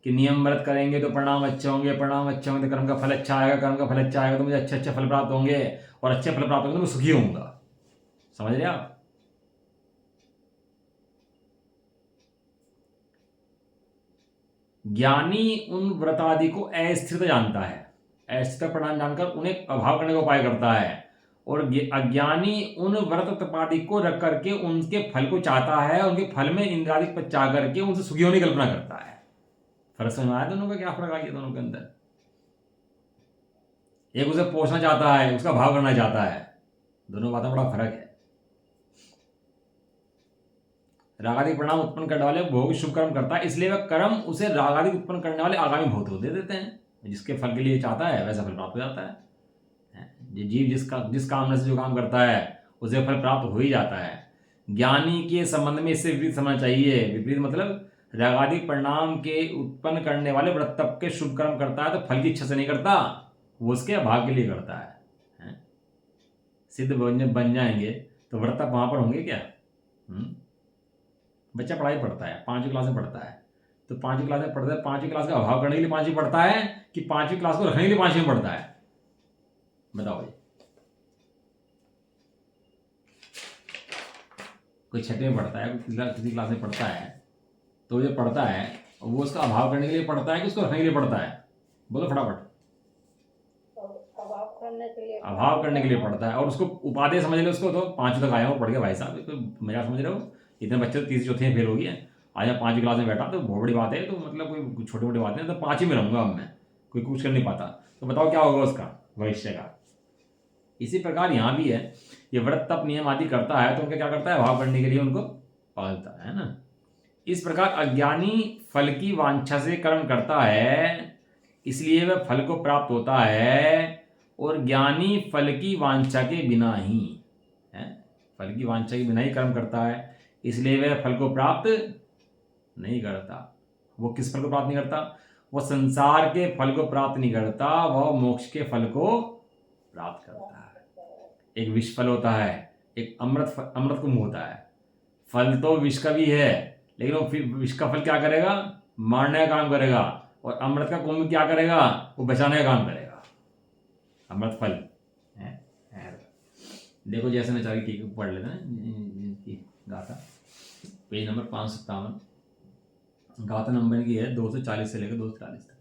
कि नियम व्रत करेंगे तो परिणाम अच्छे होंगे, परिणाम अच्छे होंगे तो कर्म का फल अच्छा आएगा, कर्म का फल अच्छा आएगा तो मुझे अच्छे अच्छे फल प्राप्त होंगे, और अच्छे फल प्राप्त होंगे तो मैं सुखी होऊंगा। समझ रहे आप। ज्ञानी उन व्रत आदि को अस्थिर जानता है, अस्थिर परिणाम जानकर उन्हें अभाव करने का उपाय करता है, और अज्ञानी उन व्रत तपादि को रख करके उनके फल को चाहता है, उनके फल में इंद्रादि पर चाह करके उनसे सुखी होने की कल्पना करता है। फर्क समझ में आया दोनों का, क्या फर्क आ गया दोनों के अंदर। एक उसे पोषना चाहता है, उसका भाव करना चाहता है, दोनों बातों में बड़ा फर्क है। रागादि परिणाम उत्पन्न करने वाले भोग शुभ कर्म करता है, इसलिए वह कर्म उसे रागादि उत्पन्न करने वाले आगामी भोग को दे देते हैं। जिसके फल के लिए चाहता है वैसा फल प्राप्त हो जाता है। जीव जिस कामना से जो काम करता है उसे फल प्राप्त हो ही जाता है। ज्ञानी के संबंध में इससे विपरीत समझना चाहिए। विपरीत मतलब रागादि परिणाम के उत्पन्न करने वाले व्रत तप के शुभ कर्म करता है तो फल की इच्छा से नहीं करता, वो उसके अभाव के लिए करता है। सिद्ध बन जाएंगे तो व्रत तप वहां पर होंगे क्या। बच्चा पढ़ाई पढ़ता है, 5वीं क्लास में पढ़ता है, तो 5वीं क्लास में पढ़ता है, 5वीं क्लास का अभाव करने के लिए 5वीं पढ़ता है कि 5वीं क्लास को रखने के लिए 5वीं में पढ़ता है, बताओ भाई। कोई 6वीं में पढ़ता है, कोई किसी क्लास में पढ़ता है, तो जो पढ़ता है वो उसका अभाव करने के लिए पढ़ता है कि उसको रखने के लिए पढ़ता है, बोलो फटाफट। अभाव करने के लिए पढ़ता है, और उसको उपाधि समझ ले उसको, तो 5वीं तक आया हूँ पढ़ के भाई साहब, मजा समझ रहे हो। इतने बच्चे तो 3री 4थी में फेल हो गए, आज मैं 5वीं क्लास में बैठा तो बहुत बड़ी बात है, तो मतलब कोई छोटी मोटी बात नहीं, तो 5वीं में रहूंगा अब मैं, कोई कुछ कर नहीं पाता, तो बताओ क्या होगा उसका भविष्य का। इसी प्रकार यहाँ भी है, ये व्रत तप नियम आदि करता है तो उनका क्या करता है, अभाव करने के लिए उनको पालता है ना। इस प्रकार अज्ञानी फल की वांछा से कर्म करता है, इसलिए वह फल को प्राप्त होता है, और ज्ञानी फल की वांछा के बिना ही है, फल की वांछा के बिना ही कर्म करता है, इसलिए वह फल को प्राप्त नहीं करता। वो किस फल को प्राप्त नहीं करता? वो संसार के फल को प्राप्त नहीं करता, वह मोक्ष के फल को प्राप्त करता है। एक विष फल होता है, एक अमृत कुंभ होता है। फल तो विष का भी है, लेकिन वो फिर विष का फल क्या करेगा? मारने का काम करेगा। और अमृत का कुंभ क्या करेगा? वो बचाने का काम करेगा। अमृत फल है। देखो जैसे नचारी की पढ़ लेते हैं गाथा, पेज नंबर 557, गाथा नंबर की है 240 से लेकर 243 तक।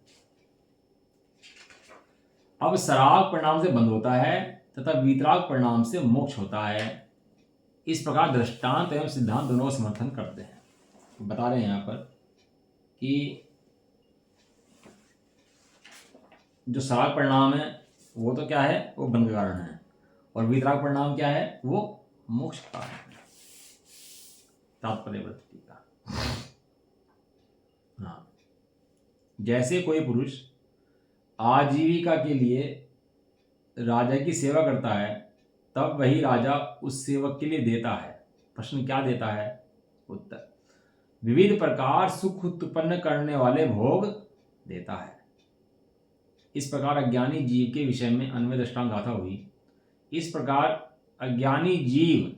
अब सराग परिणाम से बंद होता है तथा वीतराग परिणाम से मोक्ष होता है। इस प्रकार दृष्टांत एवं सिद्धांत दोनों का समर्थन करते हैं। बता रहे हैं यहाँ पर कि जो सराग परिणाम है वो तो क्या है? वो बंध का कारण है, और वीतराग परिणाम क्या है? वो मोक्ष का कारण है। तात्पर्य वृत्ति का। हाँ, जैसे कोई पुरुष आजीविका के लिए राजा की सेवा करता है, तब वही राजा उस सेवक के लिए देता है। प्रश्न क्या देता है? उत्तर, विविध प्रकार सुख उत्पन्न करने वाले भोग देता है। इस प्रकार अज्ञानी जीव के विषय में अन्वय दृष्टांत गाथा हुई। इस प्रकार अज्ञानी जीव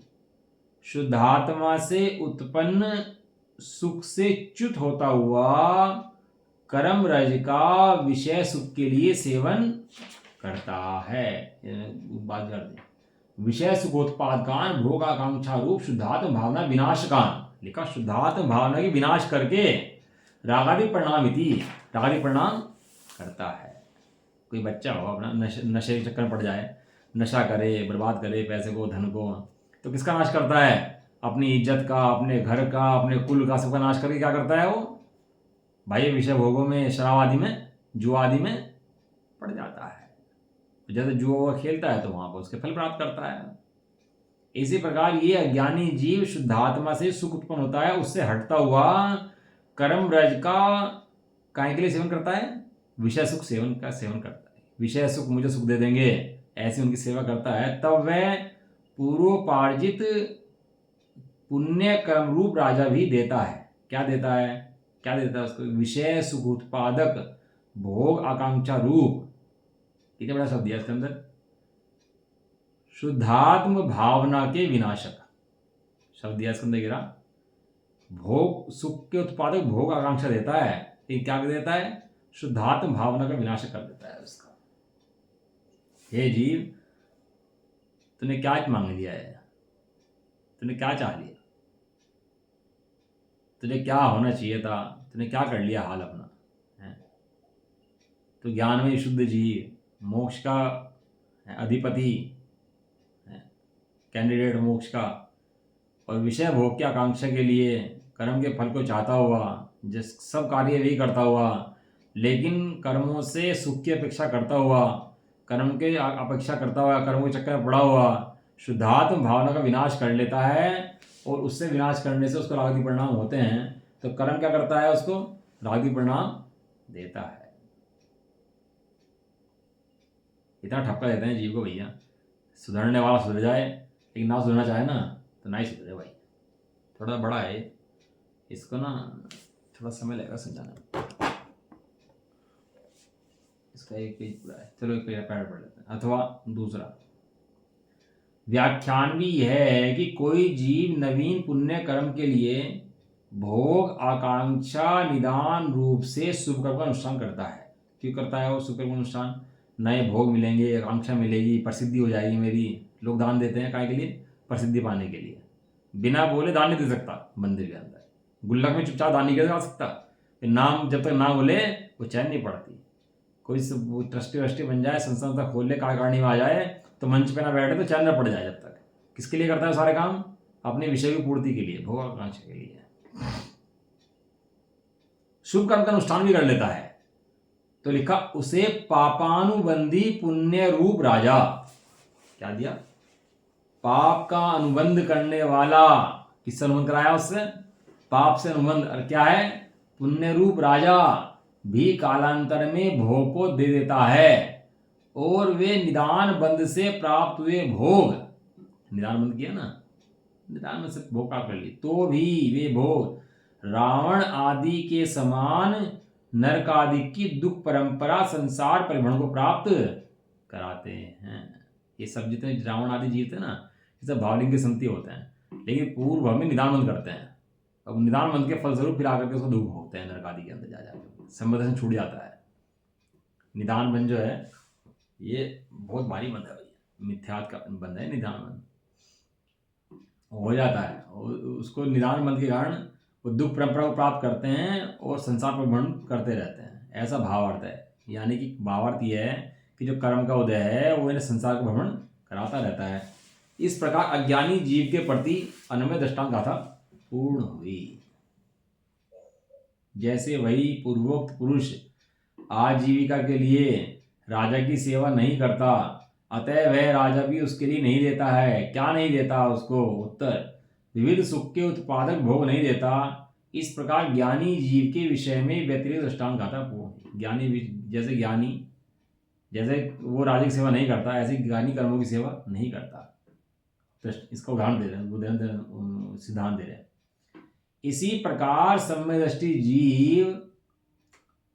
शुद्धात्मा से उत्पन्न सुख से च्युत होता हुआ कर्म रज का विषय सुख के लिए सेवन करता है। बात कर दे, विषय सुखोत्पादकान भोग आकांक्षा रूप शुद्धात्म भावना विनाशकान, लिखा शुद्धात्म भावना की विनाश करके रागादि परिणाम रागादि परिणाम करता है। कोई बच्चा हो अपना नशे के चक्कर में पड़ जाए, नशा करे, बर्बाद करे पैसे को, धन को, तो किसका नाश करता है? अपनी इज्जत का, अपने घर का, अपने कुल का, सबका नाश करके क्या करता है वो? भाई विषय भोगों में, शराब आदि में, जुआ आदि में पड़ जाता है। जैसे जुआ खेलता है तो वहां पर उसके फल प्राप्त करता है। इसी प्रकार ये अज्ञानी जीव शुद्धात्मा से सुख उत्पन्न होता है, उससे हटता हुआ कर्म रज का काय के लिए सेवन करता है? विषय सुख सेवन का सेवन करता है। विषय सुख मुझे सुख दे देंगे, ऐसी उनकी सेवा करता है। तब वह पूर्वोपार्जित पुण्य कर्म रूप राजा भी देता है। क्या देता है? क्या देता है उसको? विषय सुख उत्पादक भोग आकांक्षा रूप, कितना बड़ा शब्द दिया इसके अंदर, शुद्धात्म भावना के विनाशक शब्द दिया इसके अंदर गिरा। भोग सुख के उत्पादक भोग आकांक्षा देता है, ये क्या देता है? शुद्धात्म भावना का विनाश कर देता है उसका। हे जीव, तूने क्या मांग लिया है? तूने क्या चाह लिया? तुझे क्या होना चाहिए था? तूने क्या कर लिया हाल अपना है? तो ज्ञान में शुद्ध जीव, मोक्ष का अधिपति है, कैंडिडेट मोक्ष का, और विषय भोग की आकांक्षा के लिए कर्म के फल को चाहता हुआ, जिस सब कार्य भी करता हुआ, लेकिन कर्मों से सुख की अपेक्षा करता हुआ, कर्म के अपेक्षा करता हुआ, कर्मों के चक्कर में पड़ा हुआ, शुद्धात्म भावना का विनाश कर लेता है, और उससे विनाश करने से उसको रागादि परिणाम होते हैं। तो कर्म क्या करता है? उसको रागादि परिणाम देता है। इतना ठपका देते हैं जीव को भैया, सुधरने वाला सुधर जाए, लेकिन ना सुधरना चाहे ना तो ना ही सुधरे भाई। थोड़ा बड़ा है इसको ना, थोड़ा समय लगेगा समझाने में। इसका एक पेज पूरा है, चलो एक पेज पैर पढ़ लेते हैं। अथवा दूसरा व्याख्यान भी यह है कि कोई जीव नवीन पुण्य कर्म के लिए भोग आकांक्षा निदान रूप से शुभ कर्म का अनुष्ठान करता है। क्यों करता है वो शुभ कर्म का अनुष्ठान? नए भोग मिलेंगे, आकांक्षा मिलेगी, प्रसिद्धि हो जाएगी मेरी। लोग दान देते हैं काय के लिए? प्रसिद्धि पाने के लिए। बिना बोले दान नहीं दे सकता मंदिर के अंदर, गुल्लक में चुपचाप दान नहीं किया जा सकता। नाम जब तक ना बोले वो चैन नहीं पड़ती। कोई ट्रस्टी वस्टी बन जाए, संस्था खोल ले, कार्यकारिणी में आ जाए, तो मंच पे ना बैठे तो चैन न पड़ जाए जब तक। किसके लिए करता है सारे काम? अपने विषय की पूर्ति के लिए, भोग आकांक्षा के लिए। शुभ कर्म का अनुष्ठान भी कर लेता है, तो लिखा उसे पापानुबंधी पुण्य रूप राजा। क्या दिया? पाप का अनुबंध करने वाला। किससे अनुबंध कराया उससे? पाप से अनुबंध और क्या है, पुण्य रूप राजा भी कालांतर में भोग को दे देता है, और वे निदान बंध से प्राप्त हुए भोग, निदान बंध किया ना, निदान बंध से भोग प्राप्त कर लिए, तो भी वे भोग रावण आदि के समान नरक आदि की दुख परंपरा संसार परिभ्रमण को प्राप्त कराते हैं। ये सब जितने रावण आदि जीव थे ना, ये सब भावलिंग के संति होते हैं, लेकिन पूर्व भाव में निदान बंध करते हैं। अब निदान बंध के फलस्वरूप फिर आकर के उसको दुख भोगते हैं नरक आदि के अंदर जा जाकर, संबंध छूट जाता है। निदान बंध जो है ये बहुत भारी बंध है भैया, मिथ्यात का बंध है निदान बंध, हो जाता है। और उसको निदान बंध के कारण वो दुख परंपरा को प्राप्त करते हैं और संसार पर भ्रमण करते रहते हैं, ऐसा भावार्थ है। यानी कि भावार्थ ये है कि जो कर्म का उदय है वो इन्हें संसार को भ्रमण कराता रहता है। इस प्रकार अज्ञानी जीव के प्रति अन्वय दृष्टांत गाथा पूर्ण हुई। जैसे वही पूर्वोक्त पुरुष आजीविका के लिए राजा की सेवा नहीं करता, अतः वह राजा भी उसके लिए नहीं देता है। क्या नहीं देता उसको? उत्तर, विविध सुख के उत्पादक भोग नहीं देता। इस प्रकार ज्ञानी जीव के विषय में व्यतिरिक्त दृष्टांत गाथा पूर्ण। ज्ञानी जैसे वो राजा की सेवा नहीं करता, ऐसे ज्ञानी कर्मों की सेवा नहीं करता। तो इसका उदाहरण दे रहे हैं, सिद्धांत दे रहे हैं। इसी प्रकार सम्यदृष्टि जीव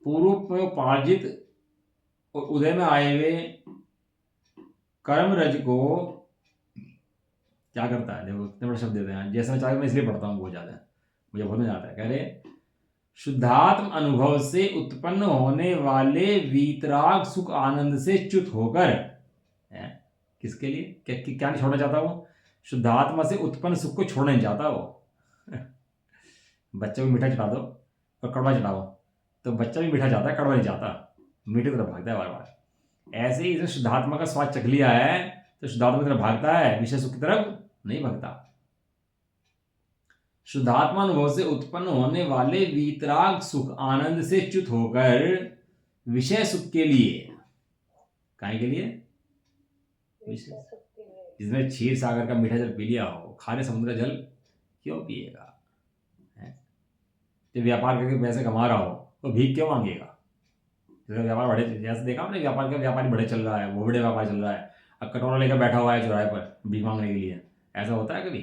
पूर्व में उपार्जित और उदय में आए हुए कर्म रज को क्या करता है? देखो कितने बड़े शब्द देते हैं। जैसे मैं चाहे मैं इसलिए पढ़ता हूँ, बहुत ज़्यादा मुझे बहुत मजा आता है। कह रहे शुद्धात्म अनुभव से उत्पन्न होने वाले वीतराग सुख आनंद से च्युत होकर, किसके लिए क्या नहीं छोड़ना चाहता वो? शुद्धात्मा से उत्पन्न सुख को छोड़ना नहीं चाहता वो। बच्चे को मीठा चढ़ा दो और कड़वा चढ़ाओ तो बच्चा भी मीठा चाहता है, कड़वा नहीं चाहता, मीठे तरफ भागता है बार बार। ऐसे ही शुद्धात्मा का स्वाद चख लिया है तो शुद्धात्मा की तरफ भागता है, विषय सुख की तरफ नहीं भागता। शुद्धात्मा अनुभव से उत्पन्न होने वाले वीतराग सुख आनंद से च्युत होकर विषय सुख के लिए, काहे के लिए? जिसने क्षीर सागर का मीठा जल पी लिया हो, खारे समुद्र का जल क्यों पिएगा? जब व्यापार करके पैसे कमा रहा हो तो भीख क्यों मांगेगा? जैसे व्यापार बढ़े, जैसे देखा आपने व्यापार का व्यापारी बढ़े चल रहा है, वो बड़े व्यापार चल रहा है, अब कटोरा लेकर बैठा हुआ है चौराहे पर भीख मांगने के लिए। ऐसा होता है कभी?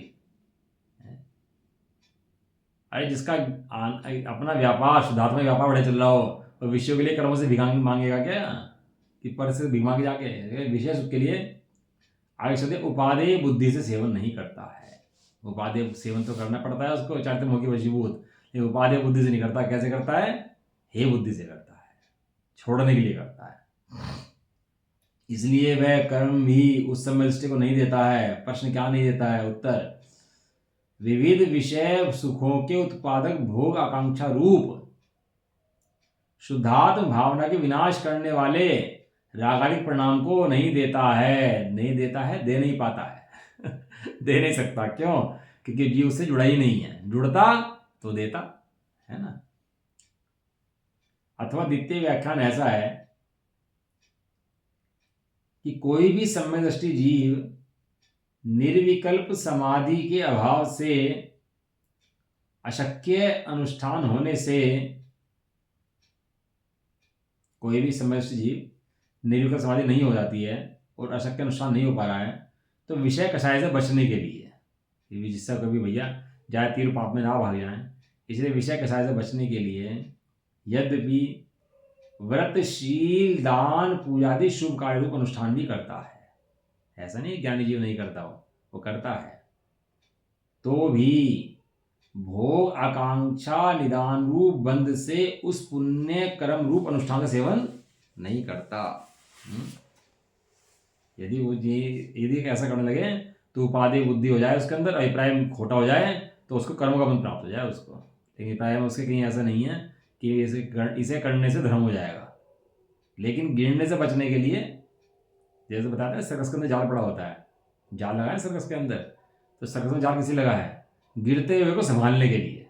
अरे जिसका अपना व्यापार शुद्धात्मा व्यापार बढ़े चल रहा हो और विषयों के लिए कर्मों से भीख मांगेगा क्या? कि पर से भीख मांगे जाके? विषय सुख के लिए आगे चलते उपादेय बुद्धि से सेवन नहीं करता है। उपादेय सेवन तो करना पड़ता है उसको, चाहते मोगी वशीभूत, लेकिन उपादेय बुद्धि से नहीं करता। कैसे करता है? हे बुद्धि से करता है, छोड़ने के लिए करता है। इसलिए वह कर्म भी उस समय दृष्टि को नहीं देता है। प्रश्न क्या नहीं देता है? उत्तर, विविध विषय सुखों के उत्पादक भोग आकांक्षा रूप शुद्धात्म भावना के विनाश करने वाले रागालिक परिणाम को नहीं देता है। नहीं देता है, दे नहीं पाता है। दे नहीं सकता। क्यों? क्योंकि जीव से जुड़ा ही नहीं है। जुड़ता तो देता है ना। अथवा द्वितीय व्याख्यान ऐसा है कि कोई भी सम्यदृष्टि जीव निर्विकल्प समाधि के अभाव से अशक्य अनुष्ठान होने से, कोई भी सम्यदृष्टि जीव निर्विकल्प समाधि नहीं हो जाती है और अशक्य अनुष्ठान नहीं हो पा रहा है, तो विषय कषाय से बचने के लिए, जिससे कभी भैया जाए तीर पाप में ना भाग जाए, इसलिए विषय कषाय से बचने के लिए यद्यपि व्रत शील दान पूजा आदि शुभ कार्य रूप अनुष्ठान भी करता है। ऐसा नहीं ज्ञानी जीव नहीं करता हो, वो करता है, तो भी भोग आकांक्षा निदान रूप बंध से उस पुण्य कर्म रूप अनुष्ठान का सेवन नहीं करता। यदि ऐसा करने लगे तो उपादेय बुद्धि हो जाए उसके अंदर, अभिप्राय खोटा हो जाए तो उसको कर्मों का बंध प्राप्त हो जाए उसको। लेकिन अभिप्राय में उसके कहीं ऐसा नहीं है कि इसे करने से धर्म हो जाएगा। लेकिन गिरने से बचने के लिए, जैसे बताते हैं सर्कस के अंदर जाल पड़ा होता है, जाल लगा है सर्कस के अंदर, तो सर्कस में जाल किसी लगा है? गिरते हुए को संभालने के लिए,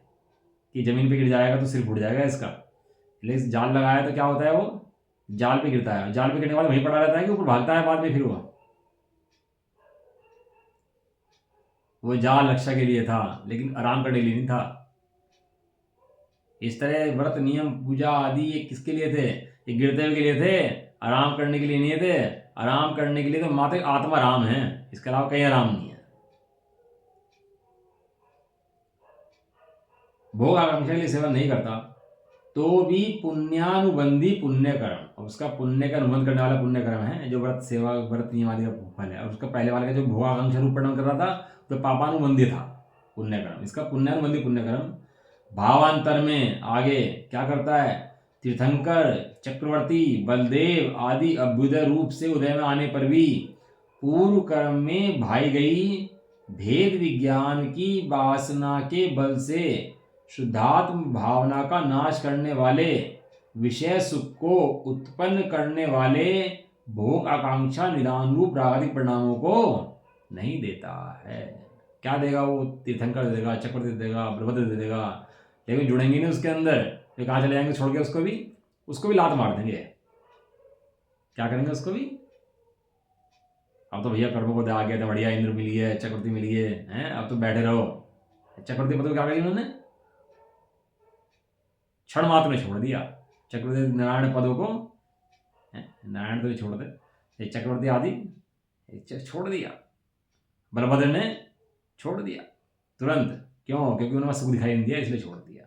कि जमीन पे गिर जाएगा तो सिर फूट जाएगा इसका। लेकिन जाल लगाया तो क्या होता है? वो जाल पे गिरता है, जाल पे गिरने वाला वहीं पड़ा रहता है कि ऊपर भागता है बाद में। फिर वो जाल रक्षा के लिए था, लेकिन आराम करने के लिए नहीं था। इस तरह व्रत नियम पूजा आदि ये किसके लिए थे? ये गिरते हुए के लिए थे, आराम करने के लिए नहीं थे। आराम करने के लिए तो मात्र आत्मा राम है, इसके अलावा कहीं आराम नहीं है। भोग आकांक्षा के लिए सेवन नहीं करता तो भी पुण्यानुबंधी पुण्य कर्म, और उसका पुण्य का अनुबंध करने वाला पुण्य कर्म है जो व्रत सेवा व्रत नियम आदि का फल है। और उसका पहले वाले का जो भोग आकांक्षा रूप परिणाम कर रहा था तो पापानुबंधी था पुण्य कर्म, इसका पुण्यानुबंधी पुण्य कर्म भावांतर में आगे क्या करता है? तीर्थंकर, चक्रवर्ती, बलदेव आदि अभ्युदय रूप से उदय में आने पर भी पूर्व कर्म में भाई गई भेद विज्ञान की वासना के बल से शुद्धात्म भावना का नाश करने वाले, विषय सुख को उत्पन्न करने वाले भोग आकांक्षा निदान रूप रागादिक परिणामों को नहीं देता है। क्या देगा वो? तीर्थंकर दे देगा, चक्रवर्ती दे देगा, बलभद्र दे देगा, लेकिन जुड़ेंगे नहीं उसके अंदर, तो कहाँ चले जाएंगे छोड़ के? उसको भी लात मार देंगे। क्या करेंगे उसको भी? अब तो भैया कर्मों को दे आ गया था, बढ़िया इंद्र मिली है, चक्रवर्ती मिली है, हैं? अब तो बैठे रहो। चक्रवर्ती पद को क्या करी उन्होंने? क्षण मात्र में छोड़ दिया। चक्रवर्ती नारायण पदों को, नारायण तो छोड़ दे, चक्रवर्ती आदि छोड़ दिया, बलभद्र ने छोड़ दिया तुरंत। क्यों? क्योंकि उन्होंने सुख दिखाई नहीं दिया, इसलिए छोड़ दिया।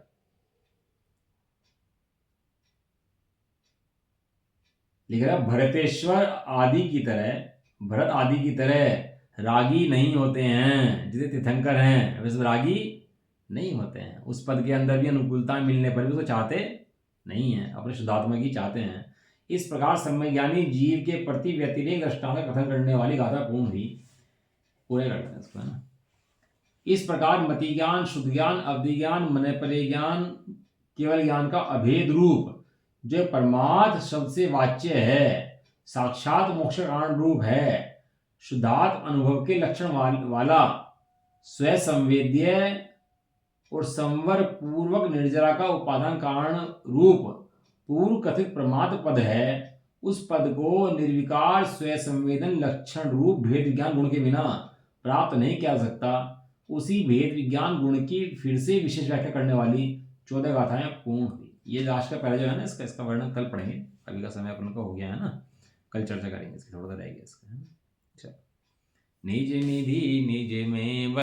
लिख रहा भरतेश्वर आदि की तरह, भरत आदि की तरह रागी नहीं होते हैं। जैसे तीर्थंकर हैं वैसे रागी नहीं होते हैं। उस पद के अंदर भी अनुकूलता मिलने पर भी तो चाहते नहीं है, अपने शुद्धात्मा की चाहते हैं। इस प्रकार सम्यज्ञानी जीव के प्रति व्यतिरेक दृष्टांत का कथन करने वाली गाथा पूर्ण हुई। पूरे करते हैं इसको, है ना। इस प्रकार मति ज्ञान, शुद्ध ज्ञान, अवधि ज्ञान, मनपले ज्ञान, केवल ज्ञान का अभेद रूप जो परमार्थ शब्द से वाच्य है, साक्षात मोक्ष कारण रूप है, शुद्धात्म अनुभव के लक्षण वाला, स्वयं संवेद्य और संवर पूर्वक निर्जरा का उपादान कारण रूप पूर्व कथित प्रमाद पद है, उस पद को निर्विकार स्वयं संवेदन लक्षण रूप भेद विज्ञान गुण के बिना प्राप्त नहीं किया जा सकता। उसी भेद विज्ञान गुण की फिर से विशेष व्याख्या करने वाली 14 गाथाएं पूर्ण हुई। ये लास्ट का पहले जो है ना, इसका वर्णन कल पढ़ेंगे, अभी का समय अपन का हो गया है ना, कल चर्चा करेंगे इसकी, थोड़ा सा रहेगा इसका। चलो, निज निधि निज में